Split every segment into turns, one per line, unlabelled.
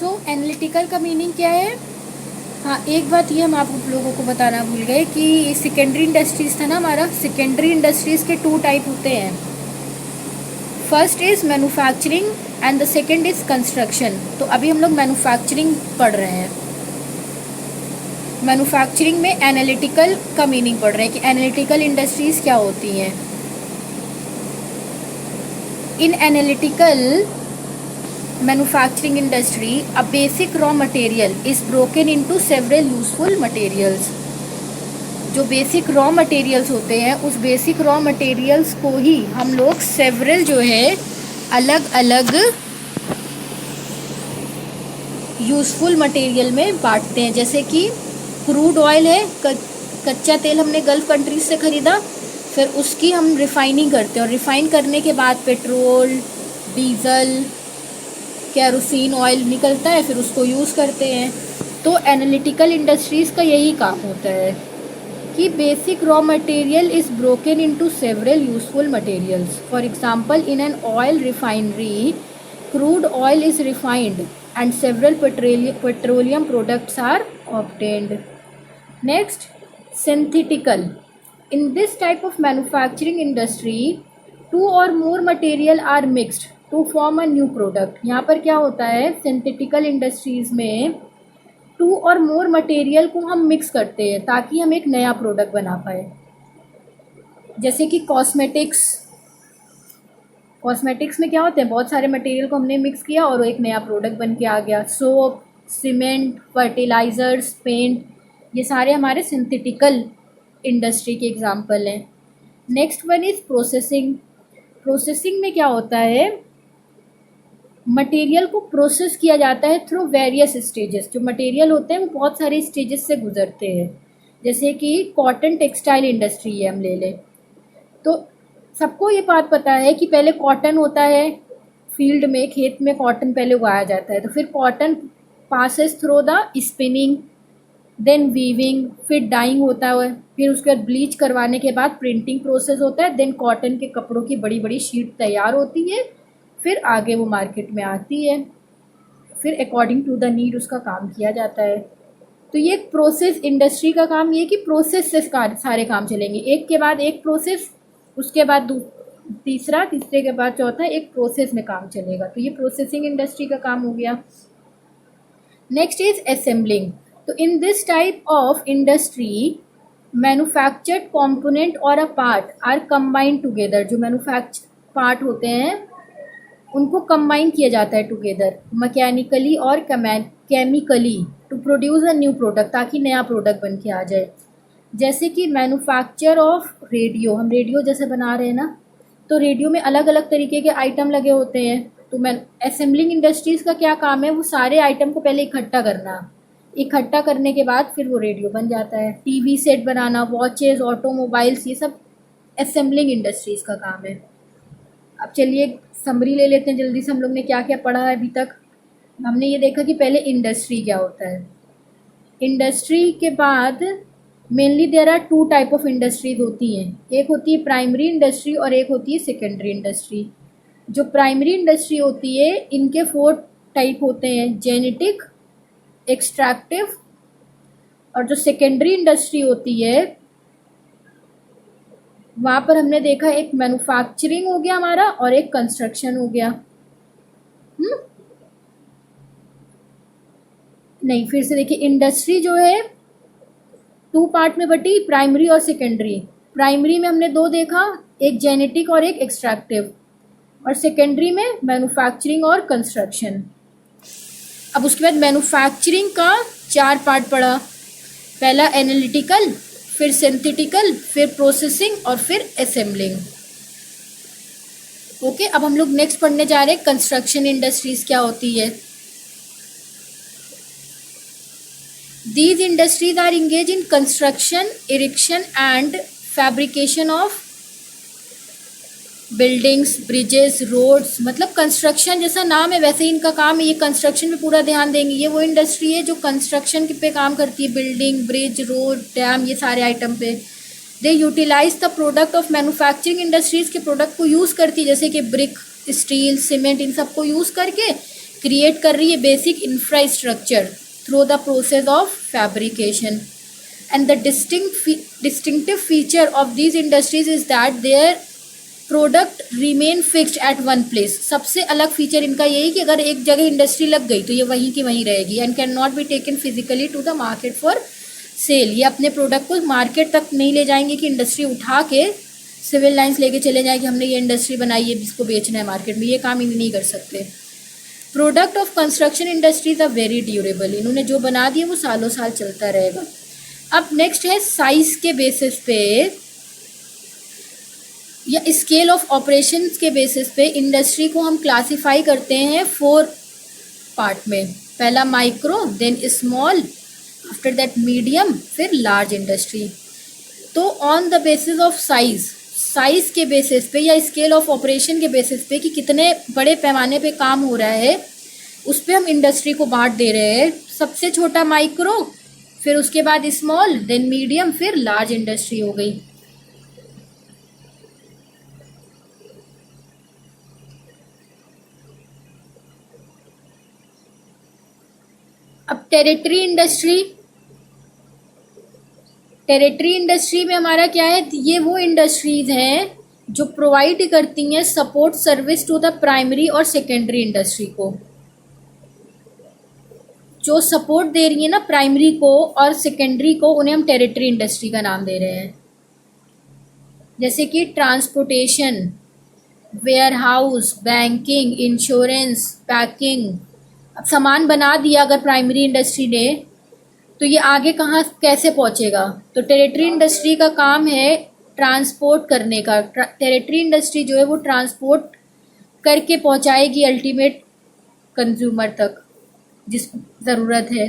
सो analytical का meaning क्या है? हाँ, एक बात ये हम आप लोगों को बताना भूल गए कि सेकेंडरी इंडस्ट्रीज़ था ना हमारा, सेकेंडरी इंडस्ट्रीज़ के 2 टाइप होते हैं। First is manufacturing and the second is construction. तो अभी हम लोग मैन्युफैक्चरिंग पढ़ रहे हैं। मैन्युफैक्चरिंग में एनालिटिकल का मीनिंग पढ़ रहे हैं कि एनालिटिकल इंडस्ट्रीज़ क्या होती हैं। In analytical manufacturing industry a basic raw material is broken into several useful materials. जो बेसिक रॉ मटेरियल्स होते हैं उस बेसिक रॉ मटेरियल्स को ही हम लोग सेवरल जो है अलग अलग यूज़फुल मटेरियल में बांटते हैं। जैसे कि क्रूड ऑयल है, कच्चा तेल हमने गल्फ़ कंट्रीज से ख़रीदा, फिर उसकी हम रिफ़ाइनिंग करते हैं और रिफ़ाइन करने के बाद पेट्रोल, डीज़ल, केरोसिन ऑयल निकलता है, फिर उसको यूज़ करते हैं। तो एनालिटिकल इंडस्ट्रीज़ का यही काम होता है कि basic raw material is broken into several useful materials. For example, in an oil refinery crude oil is refined and several petroleum products are obtained. Next, synthetical. In this type of manufacturing industry, 2 or more material are mixed to form a new product. यहाँ पर क्या होता है, synthetical industries में 2 और मोर material को हम mix करते हैं ताकि हम एक नया प्रोडक्ट बना पाए। जैसे कि कॉस्मेटिक्स में क्या होते हैं, बहुत सारे मटेरियल को हमने मिक्स किया और एक नया प्रोडक्ट बन के आ गया। सोप, सीमेंट, फर्टिलाइज़र्स, पेंट, ये सारे हमारे सिंथेटिकल इंडस्ट्री के एग्जांपल हैं। Next one is processing. Processing में क्या होता है, मटेरियल को प्रोसेस किया जाता है थ्रू वेरियस स्टेजेस। जो मटेरियल होते हैं वो बहुत सारे स्टेजेस से गुजरते हैं। जैसे कि कॉटन टेक्सटाइल इंडस्ट्री है, हम ले लें तो सबको ये बात पता है कि पहले कॉटन होता है, फील्ड में, खेत में कॉटन पहले उगाया जाता है। तो फिर cotton passes through the spinning, then weaving, फिर डाइंग होता है, फिर उसके बाद ब्लीच करवाने के बाद प्रिंटिंग प्रोसेस होता है, देन कॉटन के कपड़ों की बड़ी बड़ी शीट तैयार होती है, फिर आगे वो मार्केट में आती है, फिर अकॉर्डिंग टू द नीड उसका काम किया जाता है। तो ये प्रोसेस इंडस्ट्री का काम ये कि प्रोसेस से सारे काम चलेंगे, एक के बाद एक प्रोसेस, उसके बाद तीसरा, तीसरे के बाद चौथा, एक प्रोसेस में काम चलेगा। तो ये प्रोसेसिंग इंडस्ट्री का काम हो गया। Next is assembling. तो in this type of industry manufactured component और a part are combined together. जो मैन्युफैक्चर पार्ट होते हैं उनको कंबाइन किया जाता है टुगेदर मैकेनिकली और chemically to produce a new product, ताकि नया प्रोडक्ट बन के आ जाए। जैसे कि मैन्युफैक्चर ऑफ रेडियो, हम रेडियो जैसे बना रहे हैं ना, तो रेडियो में अलग अलग तरीके के आइटम लगे होते हैं। तो असेंबलिंग इंडस्ट्रीज़ का क्या काम है, वो सारे आइटम को पहले इकट्ठा करना, इकट्ठा करने के बाद फिर वो रेडियो बन जाता है। टीवी सेट बनाना, वॉचेस, ऑटोमोबाइल्स, ये सब असेंबलिंग इंडस्ट्रीज़ का काम है। अब चलिए समरी ले लेते हैं जल्दी से, हम लोग ने क्या क्या पढ़ा है अभी तक। हमने ये देखा कि पहले इंडस्ट्री क्या होता है। इंडस्ट्री के बाद mainly there are 2 type of industries होती हैं। एक होती है प्राइमरी इंडस्ट्री और एक होती है सेकेंडरी इंडस्ट्री। जो प्राइमरी इंडस्ट्री होती है इनके 4 टाइप होते हैं, जेनेटिक, एक्सट्रैक्टिव। और जो सेकेंडरी इंडस्ट्री होती है वहाँ पर हमने देखा एक मैन्युफैक्चरिंग हो गया हमारा और एक कंस्ट्रक्शन हो गया। नहीं, फिर से देखिए, इंडस्ट्री जो है 2 पार्ट में बटी, प्राइमरी और सेकेंडरी। प्राइमरी में हमने 2 देखा, एक जेनेटिक और एक एक्सट्रैक्टिव, और सेकेंडरी में मैन्युफैक्चरिंग और कंस्ट्रक्शन। अब उसके बाद मैन्युफैक्चरिंग का 4 पार्ट पढ़ा, पहला एनालिटिकल, फिर सिंथेटिकल, फिर प्रोसेसिंग और फिर असेंबलिंग। ओके, अब हम लोग नेक्स्ट पढ़ने जा रहे हैं कंस्ट्रक्शन इंडस्ट्रीज क्या होती है। These industries are engaged in construction, erection and fabrication of buildings, bridges, roads। मतलब कंस्ट्रक्शन जैसा नाम है वैसे ही इनका काम है, ये कंस्ट्रक्शन पे पूरा ध्यान देंगे। ये वो इंडस्ट्री है जो कंस्ट्रक्शन पे काम करती है, बिल्डिंग, ब्रिज, रोड, डैम, ये सारे आइटम पे। They utilize the product of manufacturing industries के प्रोडक्ट को यूज़ करती है, जैसे कि ब्रिक, स्टील, सीमेंट, इन सबको यूज़ करके क्रिएट कर रही है basic infrastructure through the process of fabrication. And the distinctive feature of these industries is that their product remain fixed at one place. सबसे अलग फीचर इनका यही कि अगर एक जगह इंडस्ट्री लग गई तो ये वहीं की वहीं रहेगी and can not be taken physically to the market for sale. ये अपने प्रोडक्ट को मार्केट तक नहीं ले जाएंगे कि इंडस्ट्री उठा के सिविल लाइन्स लेके चले जाए कि हमने ये इंडस्ट्री बनाई है इसको बेचना है मार्केट में. ये काम इन्हें नहीं कर सकते. Product of construction industries are very durable. इन्होंने जो बना दिया वो सालों साल चलता रहेगा. अब नेक्स्ट है साइज के बेसिस पे या स्केल ऑफ ऑपरेशंस के बेसिस पे इंडस्ट्री को हम क्लासिफाई करते हैं 4 पार्ट में. पहला micro, then small, after that medium, फिर लार्ज इंडस्ट्री. तो on the basis of size के बेसिस पे या स्केल ऑफ ऑपरेशन के बेसिस पे कि कितने बड़े पैमाने पे काम हो रहा है उस पे हम इंडस्ट्री को बांट दे रहे हैं. सबसे छोटा माइक्रो, फिर उसके बाद स्मॉल, देन मीडियम, फिर लार्ज इंडस्ट्री हो गई. अब टेरिटरी इंडस्ट्री में हमारा क्या है, ये वो इंडस्ट्रीज हैं जो प्रोवाइड करती हैं support service to the primary और सेकेंडरी इंडस्ट्री को. जो सपोर्ट दे रही है ना प्राइमरी को और सेकेंडरी को, उन्हें हम टेरिटरी इंडस्ट्री का नाम दे रहे हैं. जैसे कि transportation, warehouse, banking, insurance, packing. अब सामान बना दिया अगर प्राइमरी इंडस्ट्री ने तो ये आगे कहाँ कैसे पहुँचेगा. तो टेरिटरी इंडस्ट्री का काम है ट्रांसपोर्ट करने का. टेरिटरी इंडस्ट्री जो है वो ट्रांसपोर्ट करके पहुँचाएगी अल्टीमेट कंज्यूमर तक जिसको ज़रूरत है.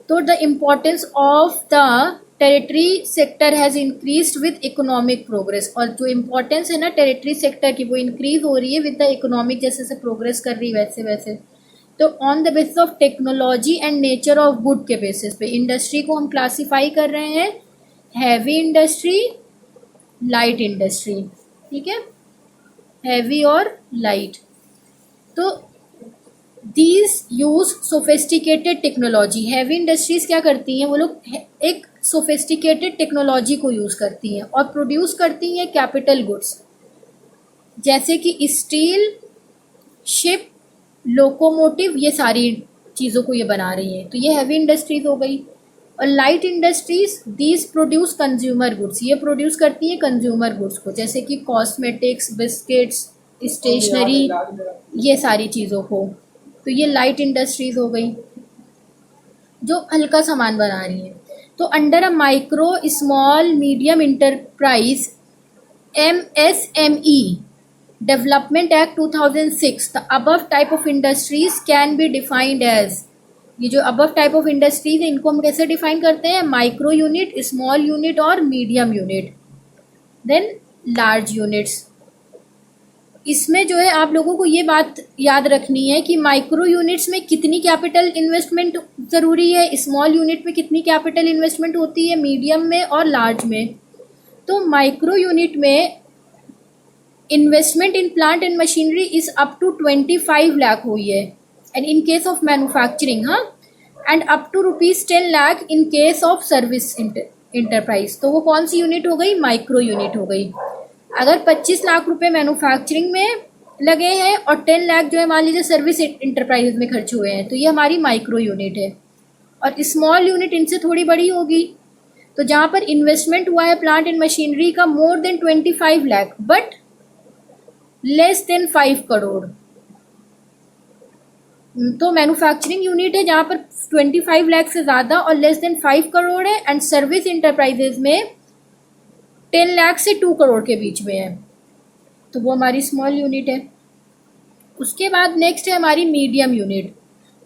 तो the importance of the territory sector has increased with economic progress. और जो इम्पोर्टेंस है ना टेरिटरी सेक्टर की वो इंक्रीज हो रही है विद द इकोनॉमिक, जैसे जैसे प्रोग्रेस कर रही है वैसे वैसे. तो on the basis of technology and nature of good के बेसिस पे इंडस्ट्री को हम क्लासीफाई कर रहे हैं हैवी इंडस्ट्री, लाइट इंडस्ट्री. ठीक है, हैवी और लाइट. तो these use sophisticated technology. Heavy industries क्या करती हैं, वो लोग एक सोफिस्टिकेटेड टेक्नोलॉजी को यूज़ करती हैं और प्रोड्यूस करती हैं कैपिटल गुड्स जैसे कि स्टील, शिप, लोकोमोटिव. ये सारी चीज़ों को ये बना रही हैं. तो ये हैवी इंडस्ट्रीज हो गई. और light industries, these produce consumer goods. ये प्रोड्यूस करती हैं कंज्यूमर गुड्स को जैसे कि कॉस्मेटिक्स, बिस्किट्स, स्टेशनरी, ये सारी चीज़ों को. तो ये लाइट इंडस्ट्रीज हो गई जो हल्का सामान बना रही है. तो under a micro small medium enterprise MSME development act 2006 the above type of industries can be defined as. ये जो अबव टाइप ऑफ इंडस्ट्रीज है इनको हम कैसे डिफाइन करते हैं, माइक्रो यूनिट, स्मॉल यूनिट और medium unit, then large units. इसमें जो है आप लोगों को ये बात याद रखनी है कि माइक्रो यूनिट्स में कितनी कैपिटल इन्वेस्टमेंट ज़रूरी है, स्मॉल यूनिट में कितनी कैपिटल इन्वेस्टमेंट होती है, मीडियम में और लार्ज में. तो माइक्रो यूनिट में investment in plant and machinery is up to 25 lakh हुई है and in case of manufacturing, हाँ, and up to ₹10 lakh in case of service enterprise. तो वो कौन सी यूनिट हो गई, माइक्रो यूनिट हो गई. अगर 25 लाख रुपए मैन्युफैक्चरिंग में लगे हैं और 10 लाख जो है मान लीजिए सर्विस इंटरप्राइज में खर्च हुए हैं तो ये हमारी माइक्रो यूनिट है. और स्मॉल यूनिट इनसे थोड़ी बड़ी होगी. तो जहाँ पर इन्वेस्टमेंट हुआ है प्लांट एंड मशीनरी का more than 25 lakh but less than 5 crore, तो मैन्युफैक्चरिंग यूनिट है जहाँ पर 25 लाख से ज़्यादा और लेस देन 5 करोड़ है. एंड सर्विस इंटरप्राइजेज में 10 लाख से 2 करोड़ के बीच में है. तो वो हमारी स्मॉल यूनिट है. उसके बाद नेक्स्ट है हमारी मीडियम यूनिट.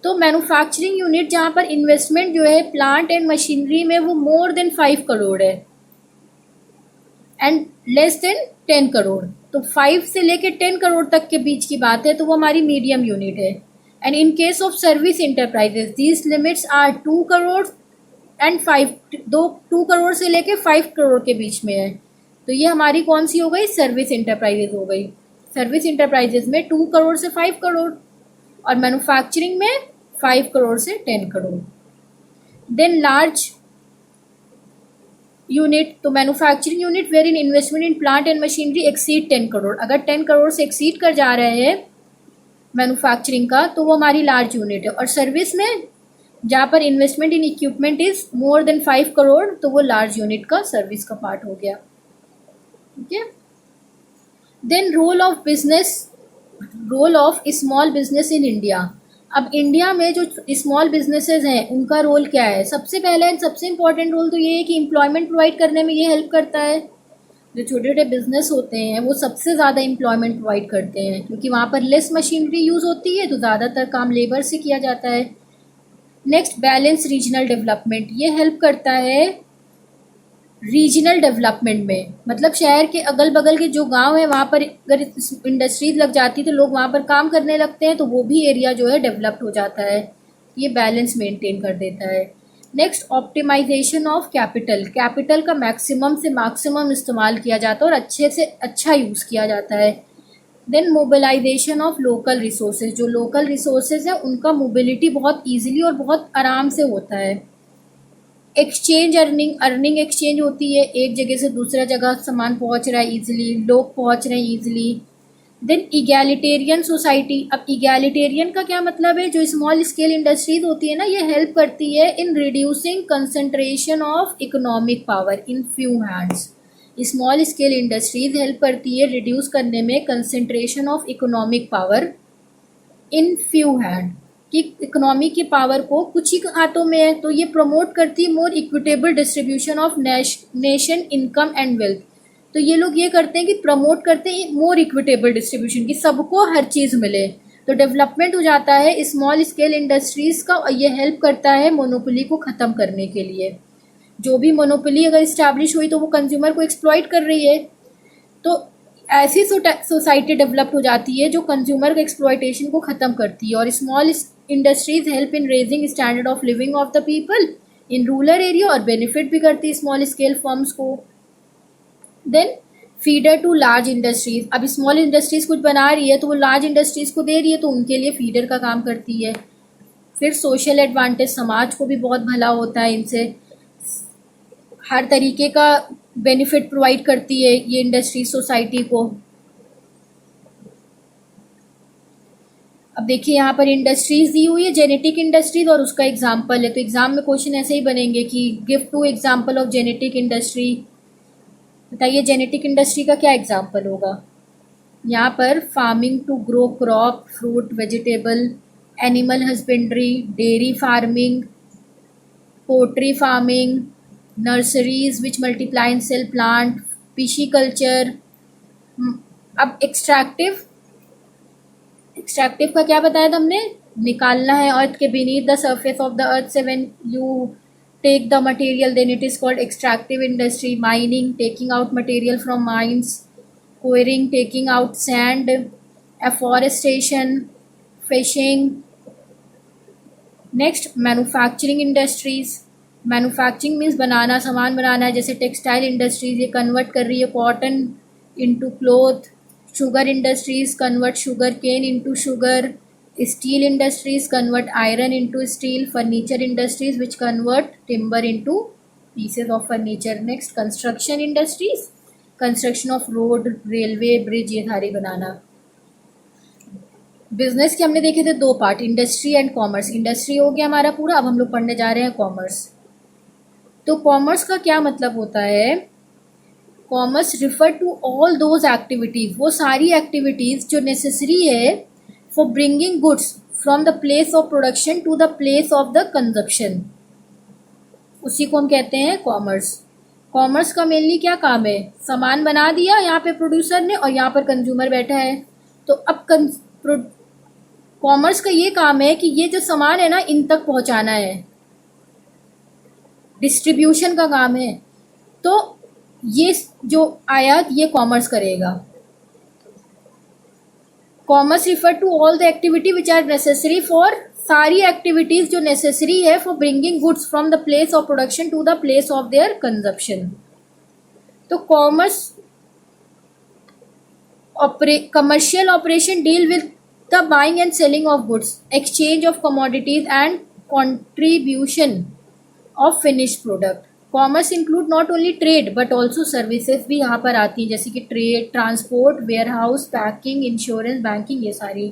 तो मैन्युफैक्चरिंग यूनिट जहाँ पर इन्वेस्टमेंट जो है प्लांट एंड मशीनरी में वो मोर देन 5 करोड़ है एंड लेस देन 10 करोड़. तो 5 से लेके 10 करोड़ तक के बीच की बात है तो वो हमारी मीडियम यूनिट है. And in case of service enterprises these limits are 2 crore and 2 crore से लेके 5 करोड़ के बीच में है. तो ये हमारी कौन सी हो गई, सर्विस इंटरप्राइजेज हो गई। सर्विस इंटरप्राइजेज में 2 करोड़ से 5 करोड़ और मैन्युफैक्चरिंग में 5 करोड़ से 10 करोड़। देन लार्ज यूनिट, तो manufacturing unit where in investment in plant and machinery exceed 10 crore. अगर 10 करोड़ से एक्सीड कर जा रहे हैं मैन्युफैक्चरिंग का तो वो हमारी लार्ज यूनिट है। और सर्विस में जहाँ पर investment in equipment is more than 5 crore तो वो लार्ज यूनिट का सर्विस का पार्ट हो गया। ठीक है। Then role of small business in India. अब इंडिया में जो स्मॉल बिजनेसेस हैं उनका रोल क्या है? सबसे पहला एंड सबसे इम्पोर्टेंट रोल तो ये है कि एम्प्लॉयमेंट प्रोवाइड करने में ये हेल्प करता है। जो छोटे छोटे बिजनेस होते हैं वो सबसे ज़्यादा एम्प्लॉयमेंट प्रोवाइड करते हैं क्योंकि वहाँ पर लेस मशीनरी यूज़ होती है तो ज़्यादातर काम लेबर से किया जाता है। नेक्स्ट, बैलेंस रीजनल डेवलपमेंट, ये हेल्प करता है रीजनल डेवलपमेंट में। मतलब शहर के अगल बगल के जो गांव है वहाँ पर अगर इंडस्ट्रीज लग जाती है तो लोग वहाँ पर काम करने लगते हैं तो वो भी एरिया जो है डेवलप्ड हो जाता है। ये बैलेंस मेंटेन कर देता है। Next, optimisation of capital, capital का मैक्सिमम से मैक्सिमम इस्तेमाल किया जाता है और अच्छे से अच्छा यूज़ किया जाता है। Then mobilisation of local resources, जो लोकल रिसोर्सेज है उनका मोबिलिटी बहुत ईजिली और बहुत आराम से होता है। एक्सचेंज अर्निंग एक्सचेंज होती है, एक जगह से दूसरा जगह सामान पहुंच रहा है ईजिली, लोग पहुंच रहे हैं ईजिली। देन इगैलिटेरियन सोसाइटी, अब इगैलिटेरियन का क्या मतलब है? जो स्मॉल स्केल इंडस्ट्रीज होती है ना ये हेल्प करती है in reducing concentration of economic power in few hands. Small scale industries help करती है रिड्यूस करने में concentration of economic power in few hand, कि इकोनॉमी की पावर को कुछ ही हाथों में है। तो ये प्रमोट करती है मोर equitable distribution of nation income and wealth. तो ये लोग ये करते हैं कि प्रमोट करते हैं मोर इक्विटेबल डिस्ट्रीब्यूशन, की सबको हर चीज़ मिले। तो डेवलपमेंट हो जाता है स्मॉल स्केल इंडस्ट्रीज का और ये हेल्प करता है मोनोपोली को ख़त्म करने के लिए। जो भी मोनोपोली अगर इस्टेब्लिश हुई तो वो कंज्यूमर को एक्सप्लॉइट कर रही है। तो ऐसी सोसाइटी डेवलप हो जाती है जो कंज्यूमर के एक्सप्लॉइटेशन को ख़त्म करती है। और small industries help in raising standard of living of the people in rural area और बेनिफिट भी करती है स्मॉल स्केल फर्म्स को। Then feeder to large industries, अब स्मॉल इंडस्ट्रीज कुछ बना रही है तो वो लार्ज इंडस्ट्रीज को दे रही है तो उनके लिए फीडर का काम करती है। फिर सोशल एडवांटेज, समाज को भी बहुत भला होता है इनसे, हर तरीके का बेनिफिट प्रोवाइड करती है ये इंडस्ट्री सोसाइटी को। अब देखिए यहाँ पर इंडस्ट्रीज दी हुई है, जेनेटिक इंडस्ट्रीज और उसका एग्जाम्पल है। तो एग्जाम में क्वेश्चन ऐसे ही बनेंगे कि give 2 example of genetic industry. बताइए जेनेटिक इंडस्ट्री का क्या एग्जाम्पल होगा? यहाँ पर farming to grow crop, fruit, vegetable, animal husbandry, dairy farming, poultry farming, nurseries which multiply and sell plant, pisciculture. अब एक्सट्रैक्टिव का क्या बताया था हमने? निकालना है अर्थ के beneath the surface of the earth से when you take the material then it is called extractive industry. Mining, taking out material from mines. Quarrying, taking out sand. Afforestation, fishing. Next, manufacturing industries. Manufacturing means बनाना, सामान बनाना है। जैसे textile industries ये convert कर रही है cotton into cloth. Sugar industries convert sugar cane into sugar. Steel industries convert iron into steel. Furniture industries which convert timber into pieces of furniture. Next, construction industries, construction of road, railway, bridge, ये सारी बनाना। Business के हमने देखे थे 2 part, industry and commerce. Industry हो गया हमारा पूरा, अब हम लोग पढ़ने जा रहे हैं कॉमर्स। तो कॉमर्स का क्या मतलब होता है? Commerce refer to all those activities, वो सारी एक्टिविटीज जो नेसेसरी है for bringing goods from the place of production to the place of the consumption, उसी को हम कहते हैं कॉमर्स। कॉमर्स का मेनली क्या काम है? सामान बना दिया यहाँ पे प्रोड्यूसर ने और यहाँ पर कंज्यूमर बैठा है। तो अब कॉमर्स का ये काम है कि ये जो सामान है ना इन तक पहुँचाना है, डिस्ट्रीब्यूशन का काम है। तो ये जो आयात ये कॉमर्स करेगा। Commerce refer to all the activity which are necessary for, सारी एक्टिविटीज जो नेसेसरी है for bringing goods from the place of production to the place of their consumption. तो commerce Commercial operation deal with the buying and selling of goods, exchange of commodities and contribution of finished product. Commerce include not only trade but also services भी यहाँ पर आती हैं, जैसे कि trade, transport, warehouse, packing, insurance, banking, ये सारी.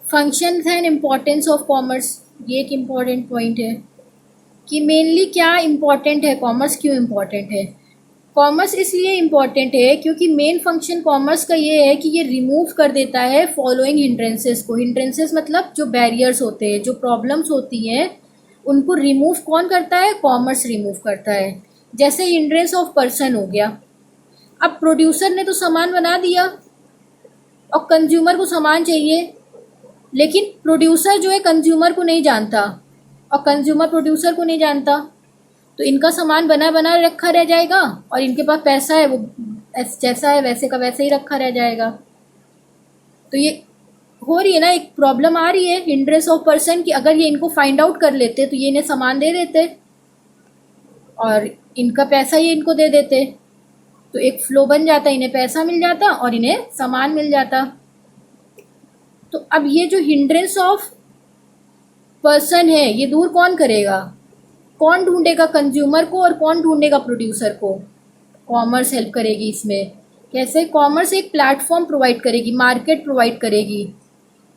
Functions and importance of commerce, ये एक इम्पॉर्टेंट पॉइंट है कि मेनली क्या इम्पॉर्टेंट है, कॉमर्स क्यों इम्पॉर्टेंट है. कॉमर्स इसलिए इम्पॉर्टेंट है क्योंकि मेन फंक्शन कॉमर्स का ये है कि ये रिमूव कर देता है फॉलोइंग हिंड्रेंसेस को. हिंड्रेंसेस मतलब जो बैरियर्स होते हैं, जो प्रॉब्लम्स होती हैं, उनको रिमूव कौन करता है, कॉमर्स रिमूव करता है. जैसे हिंड्रेंस ऑफ पर्सन हो गया. अब प्रोड्यूसर ने तो सामान बना दिया और कंज्यूमर को सामान चाहिए, लेकिन प्रोड्यूसर जो है कंज्यूमर को नहीं जानता और कंज्यूमर प्रोड्यूसर को नहीं जानता, तो इनका सामान बना बना रखा रह जाएगा और इनके पास पैसा है, वो जैसा है वैसे का वैसे ही रखा रह जाएगा. तो ये हो रही है ना, एक प्रॉब्लम आ रही है हिंड्रेंस ऑफ पर्सन की. अगर ये इनको फाइंड आउट कर लेते तो ये इन्हें सामान दे देते और इनका पैसा ये इनको दे देते, तो एक फ्लो बन जाता, इन्हें पैसा मिल जाता और इन्हें सामान मिल जाता. तो अब ये जो हिंड्रेंस ऑफ पर्सन है, ये दूर कौन करेगा, कौन ढूंढेगा, कंज्यूमर को, और कौन ढूंढेगा, प्रोड्यूसर को. कॉमर्स हेल्प करेगी इसमें. कैसे, कॉमर्स एक प्लेटफॉर्म प्रोवाइड करेगी, मार्केट प्रोवाइड करेगी.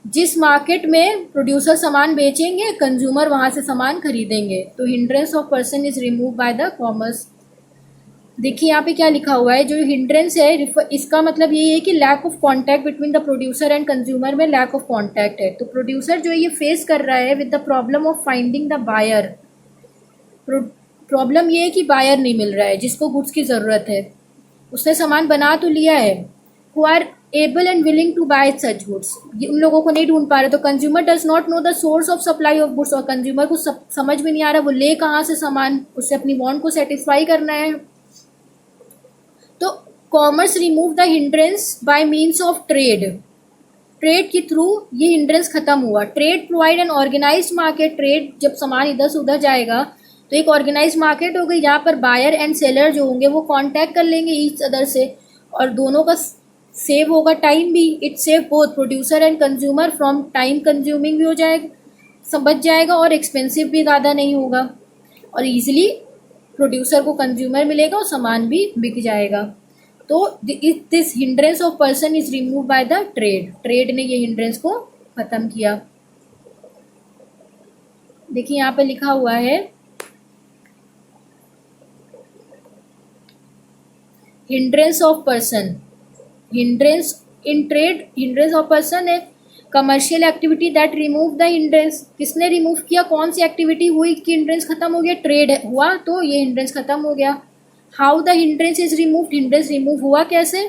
जिस मार्केट में प्रोड्यूसर सामान बेचेंगे, कंज्यूमर वहां से सामान खरीदेंगे. तो hindrance of person is remove by the commerce. देखिए यहाँ पे क्या लिखा हुआ है, जो हिंड्रेंस है इसका मतलब ये है कि lack of contact between the producer and consumer में लैक ऑफ कॉन्टैक्ट है. तो प्रोड्यूसर जो है ये फेस कर रहा है with the problem of finding the buyer. Problem ये है कि बायर नहीं मिल रहा है जिसको गुड्स की ज़रूरत है. उसने सामान बना तो लिया है, who are able and willing to buy such goods, ये उन लोगों को नहीं ढूंढ पा रहे. तो consumer does not know the source of supply of goods, और कंज्यूमर को समझ में नहीं आ रहा वो ले कहाँ से सामान, उससे अपनी वांट को सेटिस्फाई करना है. तो commerce remove the hindrance by means of trade. Trade के थ्रू ये हिंड्रेंस खत्म हुआ. Trade provide an organised market. Trade जब सामान इधर से उधर जाएगा तो एक ऑर्गेनाइज मार्केट हो गई, जहाँ पर बायर एंड सेलर जो होंगे वो कांटेक्ट कर लेंगे ईच अदर से, और दोनों का सेव होगा टाइम भी. It save both producer and consumer from time consuming भी हो जाएगा, सब बच जाएगा, और एक्सपेंसिव भी ज़्यादा नहीं होगा, और ईजिली प्रोड्यूसर को कंज्यूमर मिलेगा और सामान भी बिक जाएगा. तो this hindrance of person is remove by the trade. Trade ने ये हिंड्रेंस को खत्म किया. देखिए यहाँ पे लिखा हुआ है, hindrance of person. Hindrance in trade, hindrance of person है commercial activity that remove the hindrance. किसने रिमूव किया, कौन सी एक्टिविटी हुई कि हिंड्रेंस खत्म हो गया, ट्रेड हुआ तो ये हिंड्रेंस खत्म हो गया. How the hindrance is remove. Hindrance remove हुआ कैसे,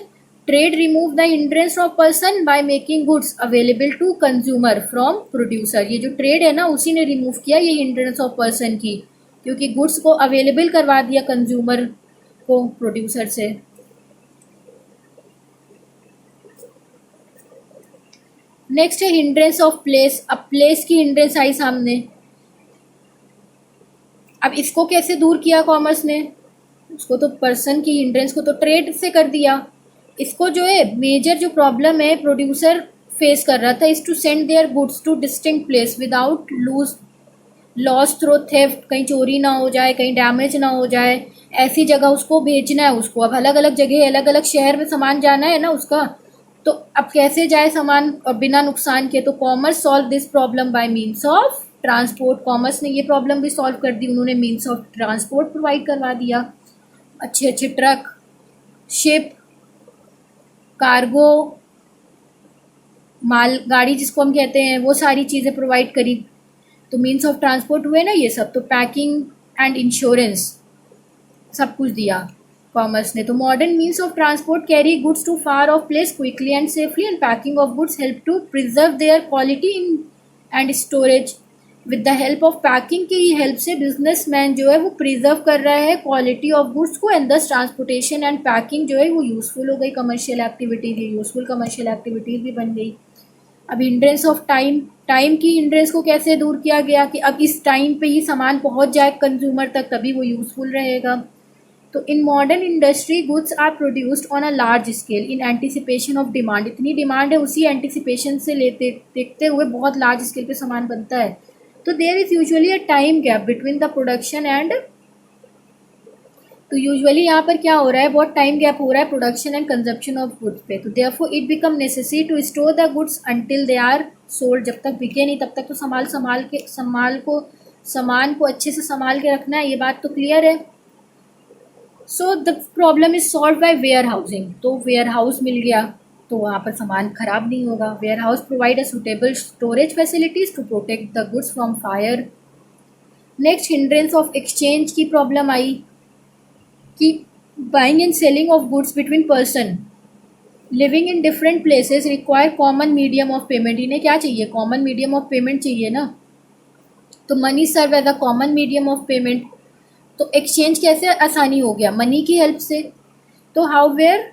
trade remove the hindrance of person by making goods available to consumer from producer. ये जो ट्रेड है ना, उसी ने रिमूव किया ये हिंड्रेंस ऑफ पर्सन की, क्योंकि गुड्स को अवेलेबल करवा दिया कंज्यूमर को प्रोड्यूसर से. नेक्स्ट है हिंड्रेंस ऑफ प्लेस. अब प्लेस की हिंड्रेंस आई सामने. अब इसको कैसे दूर किया कॉमर्स ने, उसको तो पर्सन की हिंड्रेंस को तो ट्रेड से कर दिया. इसको जो है मेजर जो प्रॉब्लम है प्रोड्यूसर फेस कर रहा था, is to send their goods to distinct place without loss through theft. कहीं चोरी ना हो जाए, कहीं डैमेज ना हो जाए, ऐसी जगह उसको भेजना है उसको. अब अलग अलग जगह, अलग अलग शहर में सामान जाना है ना उसका, तो अब कैसे जाए सामान और बिना नुकसान के. तो commerce solve this problem bye means of transport. Commerce ने ये प्रॉब्लम भी सॉल्व कर दी, उन्होंने मीन्स ऑफ ट्रांसपोर्ट प्रोवाइड करवा दिया. अच्छे अच्छे ट्रक, शिप, कार्गो, माल गाड़ी जिसको हम कहते हैं, वो सारी चीज़ें प्रोवाइड करी. तो मीन्स ऑफ ट्रांसपोर्ट हुए ना ये सब. तो पैकिंग एंड इंश्योरेंस सब कुछ दिया कॉमर्स ने. तो modern means of transport carry goods to far of place quickly and safely, and packing of goods help to preserve their quality in and storage. With the help of packing की हेल्प से businessman जो है वो preserve कर रहा है quality of goods को, and thus transportation and packing जो है वो यूजफुल हो गई. Commercial activities, useful commercial activities भी बन गई. अब हिंड्रेंस ऑफ टाइम, टाइम की हिंड्रेंस को कैसे दूर किया गया कि अब इस टाइम पे ही सामान पहुंच जाए कंज्यूमर तक, तभी वो यूजफुल रहेगा। तो in modern industry goods are produced on a large scale in anticipation of demand. इतनी डिमांड है, उसी एंटिसिपेशन से लेते देखते हुए बहुत लार्ज स्केल पे सामान बनता है। तो there is usually a time gap between the production and, तो यूजुअली यहाँ पर क्या हो रहा है, बहुत टाइम गैप हो रहा है production and consumption of goods पे। तो therefore it become necessary to store the goods until they are sold. जब तक बिके नहीं तब तक तो सामान को अच्छे से संभाल के रखना है, ये बात तो क्लियर है। So the problem is solve by warehousing. तो वेयर हाउस मिल गया तो वहाँ पर सामान खराब नहीं होगा। Warehouse provide a suitable storage facilities to protect the goods from fire. Next hindrance of exchange की प्रॉब्लम आई कि buying and selling of goods between person living in different places require common medium of payment. इन्हें क्या चाहिए, common medium of payment चाहिए ना। तो money serve as a common medium of payment. तो एक्सचेंज कैसे आसानी हो गया, मनी की हेल्प से। तो हाउवेयर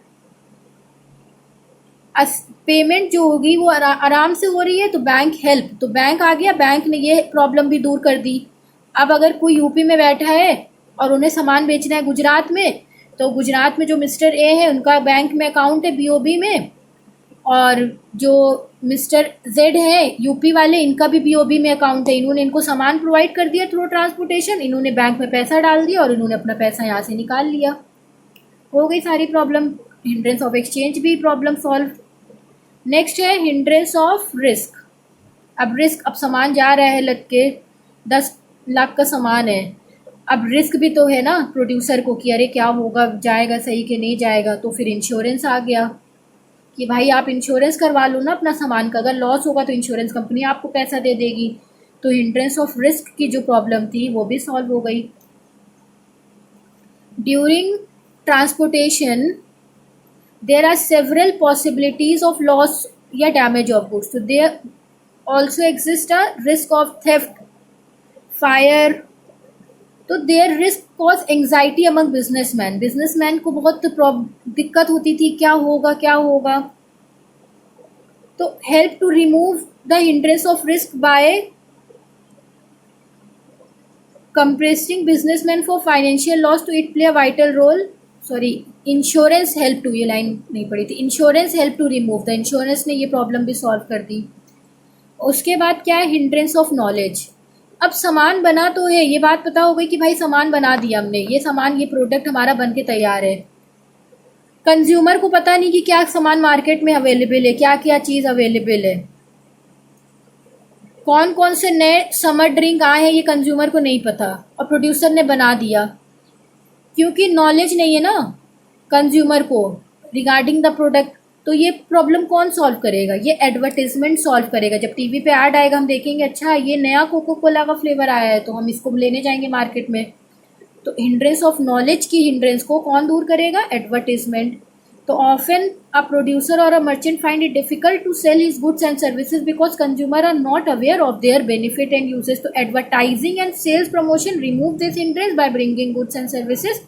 पेमेंट जो होगी वो आराम से हो रही है, तो बैंक हेल्प, तो बैंक आ गया, बैंक ने ये प्रॉब्लम भी दूर कर दी। अब अगर कोई यूपी में बैठा है और उन्हें सामान बेचना है गुजरात में, तो गुजरात में जो मिस्टर ए है उनका बैंक में अकाउंट है बीओबी में, और जो मिस्टर जेड है यूपी वाले, इनका भी बीओबी में अकाउंट है। इन्होंने इनको सामान प्रोवाइड कर दिया थ्रू ट्रांसपोर्टेशन, इन्होंने बैंक में पैसा डाल दिया और इन्होंने अपना पैसा यहाँ से निकाल लिया, हो गई सारी प्रॉब्लम। हिंड्रेंस ऑफ एक्सचेंज भी प्रॉब्लम सॉल्व। नेक्स्ट है हिंड्रेंस ऑफ रिस्क। अब रिस्क, अब सामान जा रहा है लग के 10 लाख का सामान है, अब रिस्क भी तो है ना प्रोड्यूसर को कि अरे क्या होगा, जाएगा सही कि नहीं जाएगा। तो फिर इंश्योरेंस आ गया कि भाई आप इंश्योरेंस करवा लो ना अपना सामान का, अगर लॉस होगा तो इंश्योरेंस कंपनी आपको पैसा दे देगी। तो हिंड्रेंस ऑफ रिस्क की जो प्रॉब्लम थी वो भी सॉल्व हो गई। During transportation there are several possibilities of loss या डैमेज ऑफ गुड्स। तो there also exist a risk of theft, fire. तो there risk cause anxiety among businessman. Businessman को बहुत दिक्कत होती थी, क्या होगा क्या होगा। तो help to remove the hindrance of risk by compressing businessman for financial loss. तो it play a vital role, sorry insurance help to, ये लाइन नहीं पड़ी थी, insurance help to remove the, insurance ने ये प्रॉब्लम भी सॉल्व कर दी। उसके बाद क्या है, हिंड्रेंस ऑफ नॉलेज। अब सामान बना तो है, ये बात पता हो गई कि भाई सामान बना दिया हमने, ये सामान, ये प्रोडक्ट हमारा बन के तैयार है। कंज्यूमर को पता नहीं कि क्या सामान मार्केट में अवेलेबल है, क्या क्या चीज़ अवेलेबल है, कौन कौन से नए समर ड्रिंक आए हैं, ये कंज्यूमर को नहीं पता, और प्रोड्यूसर ने बना दिया क्योंकि नॉलेज नहीं है ना कंज्यूमर को रिगार्डिंग द प्रोडक्ट। तो ये प्रॉब्लम कौन सॉल्व करेगा, ये एडवर्टीजमेंट सॉल्व करेगा। जब टीवी पे ऐड आएगा हम देखेंगे अच्छा ये नया कोको कोला का फ्लेवर आया है तो हम इसको लेने जाएंगे मार्केट में। तो हिंड्रेंस ऑफ नॉलेज की हिंड्रेंस को कौन दूर करेगा, एडवर्टीजमेंट। तो ऑफन अ प्रोड्यूसर और a merchant find it difficult to sell his goods and services because consumer are not aware of their benefit and uses. तो advertising and sales promotion remove this hindrance by bringing goods and services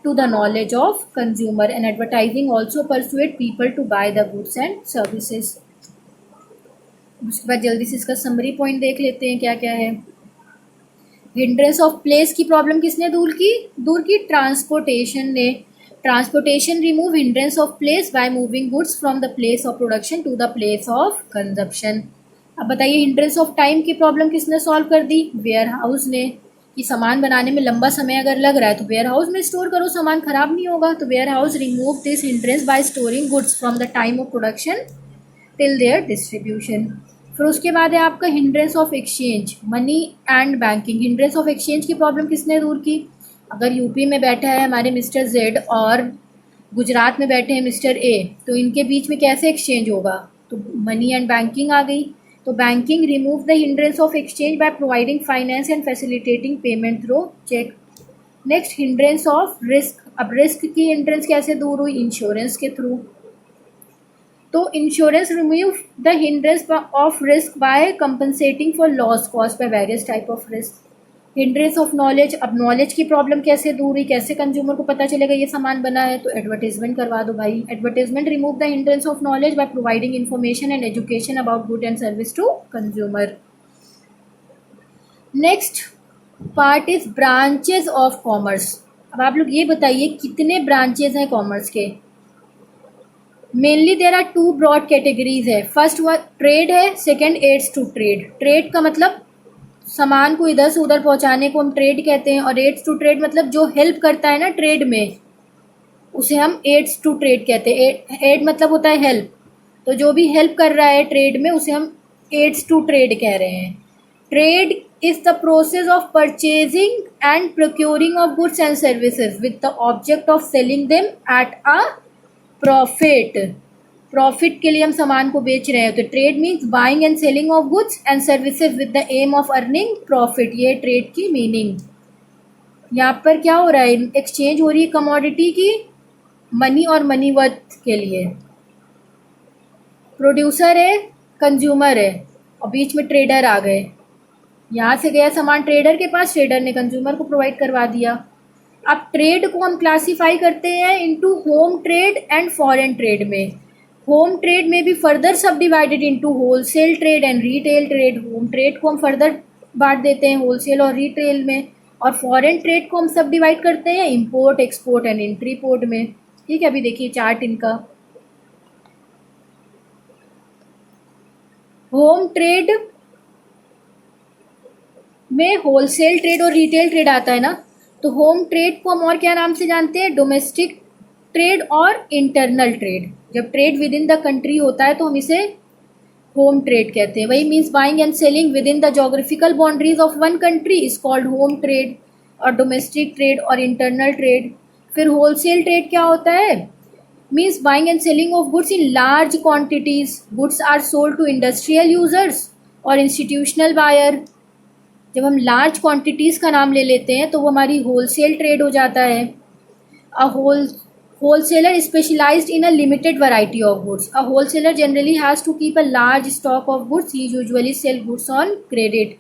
to the knowledge of consumer, and advertising also persuade people to buy the goods and services. उसके बाद जल्दी से इसका summary point देख लेते हैं क्या क्या है। हिंड्रेंस ऑफ प्लेस की प्रॉब्लम किसने दूर की ट्रांसपोर्टेशन ने। Transportation remove hindrance of place by moving goods from the place of production to the place of consumption. अब बताइए हिंड्रेंस ऑफ टाइम की प्रॉब्लम किसने सॉल्व कर दी, वेयर हाउस ने, कि सामान बनाने में लंबा समय अगर लग रहा है तो वेयर हाउस में स्टोर करो, सामान खराब नहीं होगा। तो warehouse remove this hindrance by storing goods from the time of production till their distribution. फिर उसके बाद है आपका hindrance of exchange, money and banking. Hindrance of exchange की प्रॉब्लम किसने दूर की, अगर यूपी में बैठा है हमारे मिस्टर जेड और गुजरात में बैठे हैं मिस्टर ए, तो इनके बीच में कैसे एक्सचेंज होगा, तो मनी एंड बैंकिंग आ गई। तो banking remove the hindrance of exchange by providing finance and facilitating payment through cheque. Next hindrance of risk. अब रिस्क की हिंड्रेंस कैसे दूर हुई, इंश्योरेंस के थ्रू। तो insurance remove the hindrance of risk by compensating for loss cost by various type of risk. Hindrance of knowledge, अब knowledge की problem कैसे दूर हुई, कैसे कंज्यूमर को पता चलेगा ये सामान बना है, तो एडवर्टीजमेंट करवा दो भाई। Advertisement remove the hindrance of knowledge by providing information and education about good and service to consumer. Next part is branches of commerce. अब आप लोग ये बताइए कितने ब्रांचेस हैं कॉमर्स के। Mainly there are two broad categories है। First one trade है, second aids to trade. Trade का मतलब सामान को इधर से उधर पहुंचाने को हम ट्रेड कहते हैं, और एड्स टू ट्रेड मतलब जो हेल्प करता है ना ट्रेड में, उसे हम एड्स टू ट्रेड कहते हैं। एड मतलब होता है हेल्प, तो जो भी हेल्प कर रहा है ट्रेड में उसे हम एड्स टू ट्रेड कह रहे हैं। Trade is the process of purchasing and procuring of goods and services with the object of selling them at a profit। Profit के लिए हम सामान को बेच रहे हैं, तो trade means buying and selling of goods and services with the aim of earning profit. ये ट्रेड की मीनिंग। यहाँ पर क्या हो रहा है, एक्सचेंज हो रही है कमोडिटी की मनी और मनी वर्थ के लिए। प्रोड्यूसर है, कंज्यूमर है, और बीच में ट्रेडर आ गए। यहाँ से गया सामान ट्रेडर के पास, ट्रेडर ने कंज्यूमर को प्रोवाइड करवा दिया। अब ट्रेड को हम क्लासीफाई करते हैं into home trade and foreign trade में। होम ट्रेड में भी फर्दर सब divided into wholesale trade and retail trade. Home trade को हम फर्दर बांट देते हैं होलसेल और रिटेल में, और फॉरेन ट्रेड को हम सब डिवाइड करते हैं import, export and entry port में। ठीक है, अभी देखिए चार्ट इनका। होम ट्रेड में होलसेल ट्रेड और रिटेल ट्रेड आता है ना, तो होम ट्रेड को हम और क्या नाम से जानते हैं, डोमेस्टिक ट्रेड और इंटरनल ट्रेड। जब trade with in the country होता है तो हम इसे होम ट्रेड कहते हैं। वही means buying and selling within the geographical boundaries of one country is called home trade, और डोमेस्टिक ट्रेड और इंटरनल ट्रेड। फिर होलसेल ट्रेड क्या होता है, means buying and selling of goods in large quantities. Goods are sold to industrial users और institutional buyer. जब हम large quantities का नाम ले लेते हैं तो वो हमारी होलसेल ट्रेड हो जाता है। A wholesaler specialised in a limited variety of goods. A wholesaler generally has to keep a large stock of goods. He usually sell goods on credit.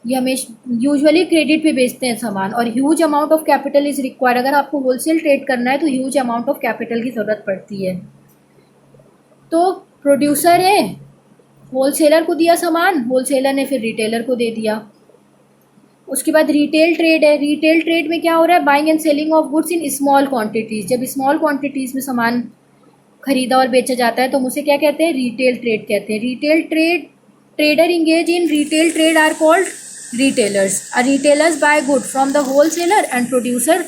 ये हमें यूजुअली क्रेडिट पे बेचते हैं सामान, और huge amount of capital is required. अगर आपको wholesale trade करना है तो ह्यूज अमाउंट ऑफ कैपिटल की ज़रूरत पड़ती है। तो प्रोड्यूसर है, होलसेलर को दिया सामान, होलसेलर ने फिर रिटेलर को दे दिया। उसके बाद रिटेल ट्रेड है। रिटेल ट्रेड में क्या हो रहा है, buying and selling of goods in small quantities. जब स्मॉल क्वांटिटीज़ में सामान खरीदा और बेचा जाता है तो हम उसे क्या कहते हैं, रिटेल ट्रेड कहते हैं। Retail trade trader engage in retail trade are called retailers. A retailers buy good from the wholesaler and producer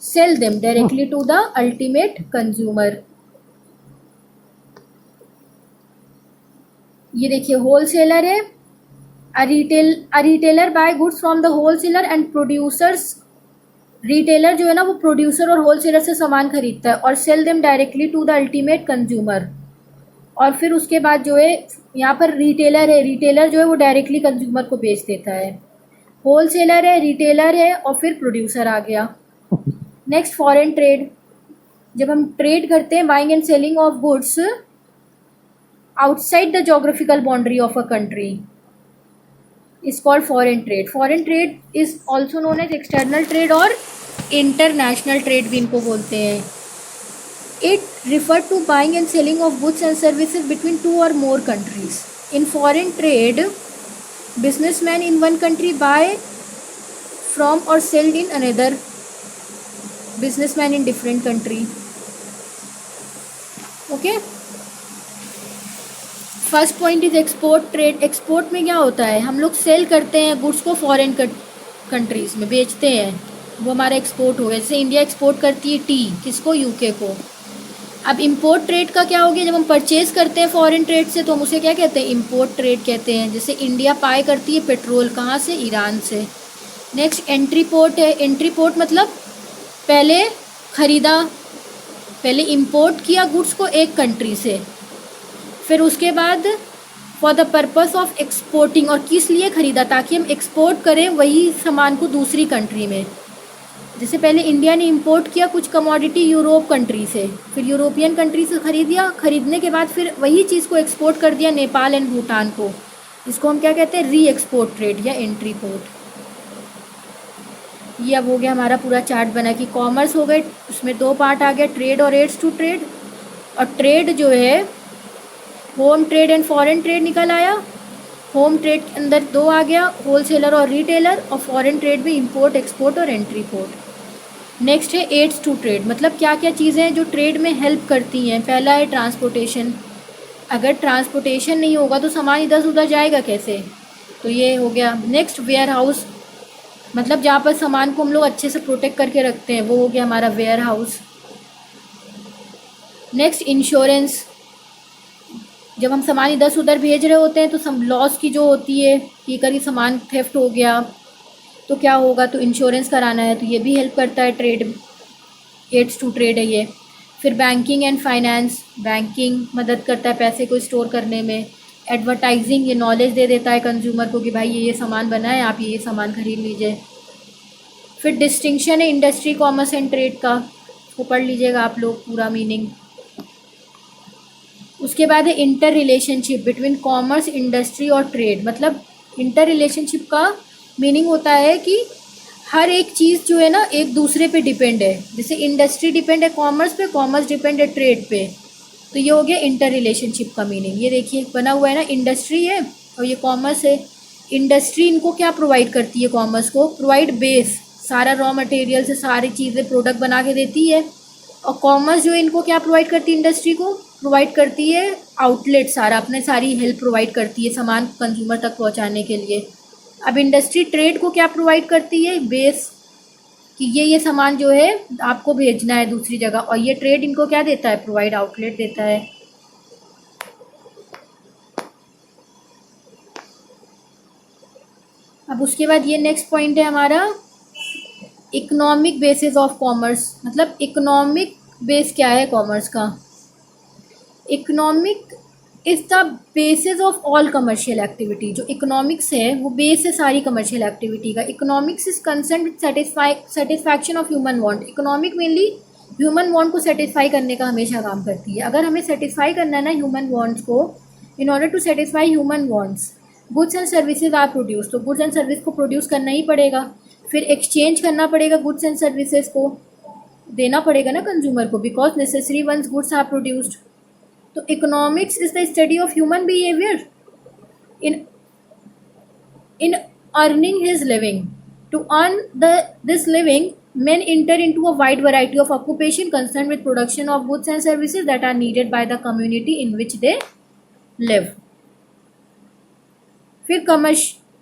sell them directly to the ultimate consumer. ये देखिए होलसेलर है, a retailer buy goods from the wholesaler and producers. Retailer जो है ना वो producer और wholesaler से सामान खरीदता है और sell them directly to the ultimate consumer. और फिर उसके बाद जो है यहाँ पर रिटेलर है, रिटेलर जो है वो डायरेक्टली कंज्यूमर को बेच देता है। होलसेलर है, रिटेलर है, और फिर प्रोड्यूसर आ गया। Next foreign trade. जब हम ट्रेड करते हैं buying and selling of goods outside the geographical boundary of a country is called foreign trade। foreign trade is also known as external trade और international trade भी इनको बोलते हैं। it refer to buying and selling of goods and services between two or more countries। in foreign trade businessmen in one country buy from or sell in another businessman in different country। okay, first point is export trade. Export में क्या होता है, हम लोग cell करते हैं goods को foreign countries में बेचते हैं, वो हमारा एक्सपोर्ट हो गया। जैसे इंडिया एक्सपोर्ट करती है टी, किसको, यूके को। अब इंपोर्ट ट्रेड का क्या हो गया, जब हम परचेज़ करते हैं फॉरेन ट्रेड से तो हम उसे क्या कहते हैं, इंपोर्ट ट्रेड कहते हैं। जैसे इंडिया बाय करती है पेट्रोल, कहाँ से, ईरान से। नेक्स्ट एंट्री पोर्ट है। एंट्री पोर्ट मतलब पहले ख़रीदा, पहले इंपोर्ट किया गुड्स को एक कंट्री से, फिर उसके बाद for the purpose of exporting, और किस लिए ख़रीदा, ताकि हम एक्सपोर्ट करें वही सामान को दूसरी कंट्री में। जैसे पहले इंडिया ने इंपोर्ट किया कुछ कमोडिटी यूरोप कंट्री से, फिर यूरोपियन कंट्री से ख़रीदिया, ख़रीदने के बाद फिर वही चीज़ को एक्सपोर्ट कर दिया नेपाल एंड भूटान को। इसको हम क्या कहते हैं, री एक्सपोर्ट ट्रेड या एंट्री पोर्ट। ये अब हो गया हमारा पूरा चार्ट बना कि कॉमर्स हो गए, उसमें दो पार्ट आ गया, ट्रेड और एड्स टू ट्रेड। और ट्रेड जो है home trade and foreign trade निकल आया। होम ट्रेड के अंदर दो आ गया, होलसेलर और रिटेलर, और फॉरेन ट्रेड में इंपोर्ट एक्सपोर्ट और एंट्री पोर्ट। नेक्स्ट है एड्स टू ट्रेड, मतलब क्या क्या चीज़ें हैं जो ट्रेड में हेल्प करती हैं। पहला है ट्रांसपोर्टेशन, अगर ट्रांसपोर्टेशन नहीं होगा तो सामान इधर से उधर जाएगा कैसे, तो ये हो गया। नेक्स्ट वेयर हाउस, मतलब जहाँ पर सामान को हम लोग अच्छे से प्रोटेक्ट करके रखते हैं, वो हो गया हमारा वेयर हाउस। नेक्स्ट इंश्योरेंस, जब हम सामान इधर से उधर भेज रहे होते हैं तो सम लॉस की जो होती है कि कभी सामान थेफ्ट हो गया तो क्या होगा, तो इंश्योरेंस कराना है, तो ये भी हेल्प करता है ट्रेड, एड्स टू ट्रेड है ये। फिर बैंकिंग एंड फाइनेंस, बैंकिंग मदद करता है पैसे को स्टोर करने में। एडवर्टाइजिंग, ये नॉलेज दे देता है कंज्यूमर को कि भाई ये सामान बना है, आप ये सामान खरीद लीजिए। फिर डिस्टिंक्शन है इंडस्ट्री, कॉमर्स एंड ट्रेड का, उसको पढ़ लीजिएगा आप लोग पूरा मीनिंग। उसके बाद है inter relationship between commerce, industry और ट्रेड, मतलब इंटर रिलेशनशिप का मीनिंग होता है कि हर एक चीज़ जो है ना एक दूसरे पे डिपेंड है। जैसे इंडस्ट्री डिपेंड है कॉमर्स पे, कॉमर्स डिपेंड है ट्रेड पे, तो ये हो गया इंटर रिलेशनशिप का मीनिंग। ये देखिए बना हुआ है ना, इंडस्ट्री है और ये कॉमर्स है। इंडस्ट्री इनको क्या प्रोवाइड करती है, कॉमर्स को प्रोवाइड बेस, सारा रॉ मटेरियल से सारी चीज़ें प्रोडक्ट बना के देती है। और कॉमर्स जो है इनको क्या प्रोवाइड करती है, इंडस्ट्री को प्रोवाइड करती है आउटलेट, सारा अपने सारी हेल्प प्रोवाइड करती है सामान कंज्यूमर तक पहुंचाने के लिए। अब इंडस्ट्री ट्रेड को क्या प्रोवाइड करती है, बेस, कि ये सामान जो है आपको भेजना है दूसरी जगह, और ये ट्रेड इनको क्या देता है, प्रोवाइड आउटलेट देता है। अब उसके बाद ये नेक्स्ट पॉइंट है हमारा इकोनॉमिक बेसिस ऑफ कॉमर्स, मतलब इकोनॉमिक बेस क्या है कॉमर्स का। Economic is the basis of all commercial activity, जो इकोनॉमिक्स है वो बेस है सारी कमर्शियल एक्टिविटी का। Economics is concern with satisfaction of human want, economic mainly human want को सेटिस्फाई करने का हमेशा काम करती है। अगर हमें सेटिस्फाई करना है ना ह्यूमन वांट्स को, in order to satisfy human wants goods and services are produce, तो गुड्स एंड सर्विस को प्रोड्यूस करना ही पड़ेगा, फिर एक्सचेंज करना पड़ेगा गुड्स एंड सर्विसेज को, देना पड़ेगा ना कंज्यूमर को, because necessary once goods are produced. तो economics is the study of human behaviour in earning his living. To earn this living, men enter into a wide variety of occupation concerned with production of goods and services that are needed by the community in which they live. फिर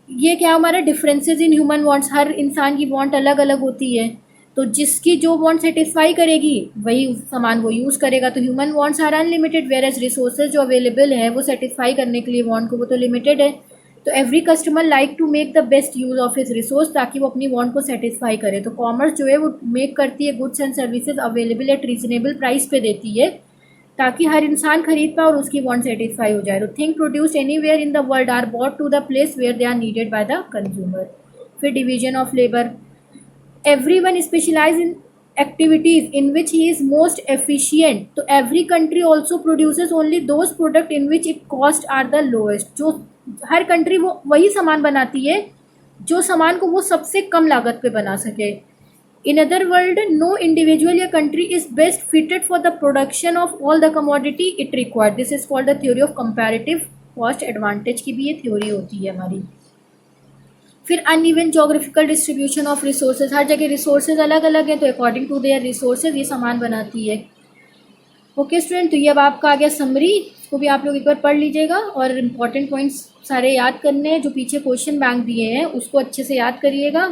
ये क्या हमारा differences in human wants, हर इंसान की want अलग अलग होती है, तो जिसकी जो वांट सेटिस्फाई करेगी वही सामान वो यूज़ करेगा। तो human wants are unlimited, whereas resources जो अवेलेबल है वो सेटिस्फाई करने के लिए वांट को वो तो लिमिटेड है। तो every customer like to make the best use of his resource, ताकि वो अपनी वांट को सेटिस्फाई करे। तो कॉमर्स जो है वो मेक करती है goods and services available at reasonable price पे देती है, ताकि हर इंसान खरीद पाए और उसकी वांट सेटिस्फाई हो जाए। तो thing produced anywhere in the world are bought to the place where they are needed by the consumer. फिर division of labour, everyone specialize in activities in which he is most efficient, तो every country also produces only those product in which its cost are the lowest, जो हर country वो वही सामान बनाती है जो सामान को वो सबसे कम लागत पे बना सके। In other world, no individual या country is best fitted for the production of all the commodity it required. This is called the theory of comparative cost advantage की भी ये theory होती है हमारी। फिर uneven geographical distribution of resources, हर जगह रिसोर्सेज अलग अलग हैं, तो अकॉर्डिंग टू देयर रिसोर्सेज ये सामान बनाती है। ओके स्टूडेंट, तो ये अब आपका आ गया समरी, इसको भी आप लोग एक बार पढ़ लीजिएगा और इम्पॉर्टेंट पॉइंट्स सारे याद करने हैं, जो पीछे क्वेश्चन बैंक दिए हैं उसको अच्छे से याद करिएगा।